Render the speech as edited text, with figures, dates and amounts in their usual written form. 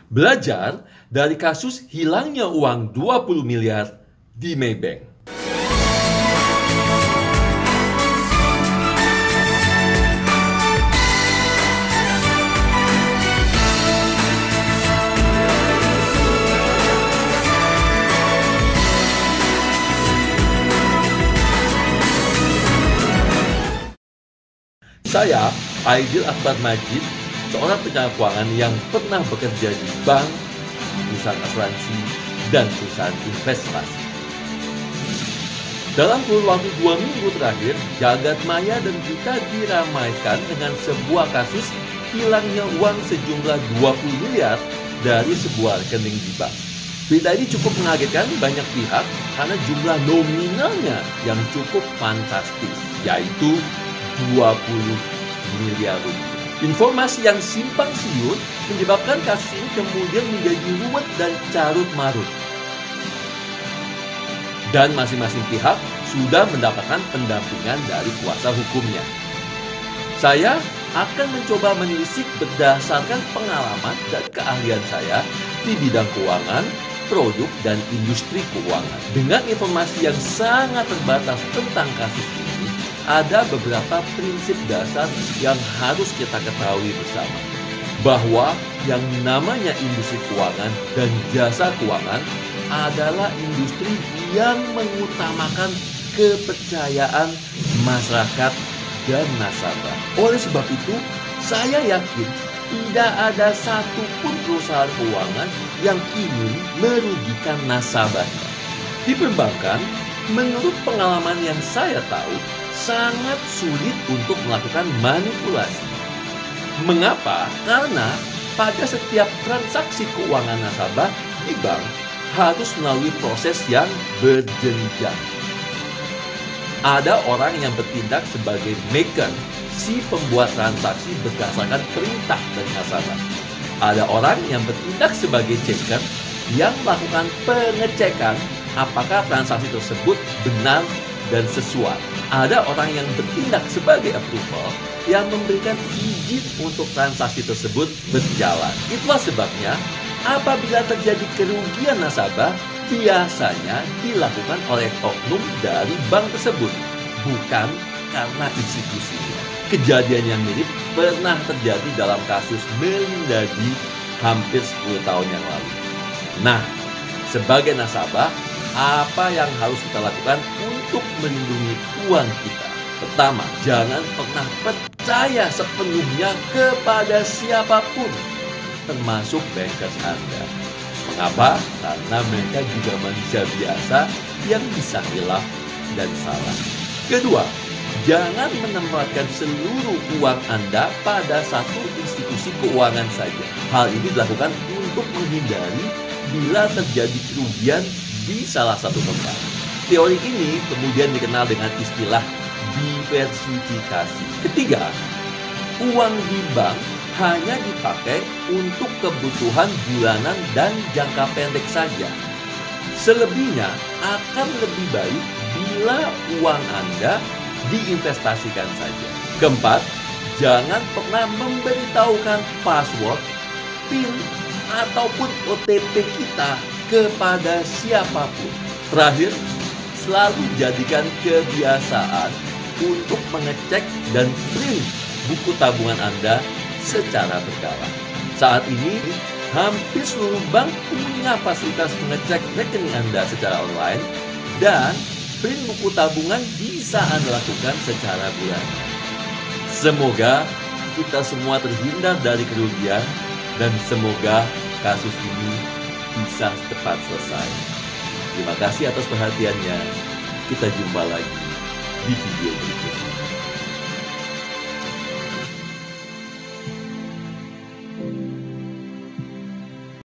Belajar dari kasus hilangnya uang 20 miliar di Maybank. Saya, Aidil Akbar Majid, seorang perencana keuangan yang pernah bekerja di bank, perusahaan asuransi, dan perusahaan investasi. Dalam kurun waktu 2 minggu terakhir, jagat maya dan kita diramaikan dengan sebuah kasus hilangnya uang sejumlah 20 miliar dari sebuah rekening di bank. Berita ini cukup mengagetkan banyak pihak karena jumlah nominalnya yang cukup fantastis, yaitu 20 miliar rupiah. Informasi yang simpang siur menyebabkan kasus ini kemudian menjadi ruwet dan carut marut. Dan masing-masing pihak sudah mendapatkan pendampingan dari kuasa hukumnya. Saya akan mencoba menelisik berdasarkan pengalaman dan keahlian saya di bidang keuangan, produk, dan industri keuangan. Dengan informasi yang sangat terbatas tentang kasus ini, ada beberapa prinsip dasar yang harus kita ketahui bersama. Bahwa yang namanya industri keuangan dan jasa keuangan adalah industri yang mengutamakan kepercayaan masyarakat dan nasabah. Oleh sebab itu, saya yakin tidak ada satupun perusahaan keuangan yang ingin merugikan nasabahnya. Di perbankan, menurut pengalaman yang saya tahu, sangat sulit untuk melakukan manipulasi. Mengapa? Karena pada setiap transaksi keuangan nasabah di bank harus melalui proses yang berjenjang. Ada orang yang bertindak sebagai maker, si pembuat transaksi berdasarkan perintah dari nasabah. Ada orang yang bertindak sebagai checker yang melakukan pengecekan apakah transaksi tersebut benar dan sesuai. Ada orang yang bertindak sebagai approval yang memberikan izin untuk transaksi tersebut berjalan. Itulah sebabnya apabila terjadi kerugian nasabah, biasanya dilakukan oleh oknum dari bank tersebut, bukan karena institusinya. Kejadian yang mirip pernah terjadi dalam kasus Melinda di hampir 10 tahun yang lalu. Nah, sebagai nasabah, apa yang harus kita lakukan untuk melindungi uang kita? Pertama, jangan pernah percaya sepenuhnya kepada siapapun, termasuk bankers Anda. Mengapa? Karena mereka juga manusia biasa yang bisa hilaf dan salah. Kedua, jangan menempatkan seluruh uang Anda pada satu institusi keuangan saja. Hal ini dilakukan untuk menghindari bila terjadi kerugian di salah satu tempat. Teori ini kemudian dikenal dengan istilah diversifikasi. Ketiga, uang di bank hanya dipakai untuk kebutuhan bulanan dan jangka pendek saja. Selebihnya akan lebih baik bila uang Anda diinvestasikan saja. Keempat, jangan pernah memberitahukan password, PIN, ataupun OTP kita kepada siapapun. Terakhir, selalu jadikan kebiasaan untuk mengecek dan print buku tabungan Anda secara berkala. Saat ini, hampir seluruh bank punya fasilitas mengecek rekening Anda secara online dan print buku tabungan bisa Anda lakukan secara bulanan. Semoga kita semua terhindar dari kerugian dan semoga kasus ini bisa cepat selesai. Terima kasih atas perhatiannya. Kita jumpa lagi di video berikutnya.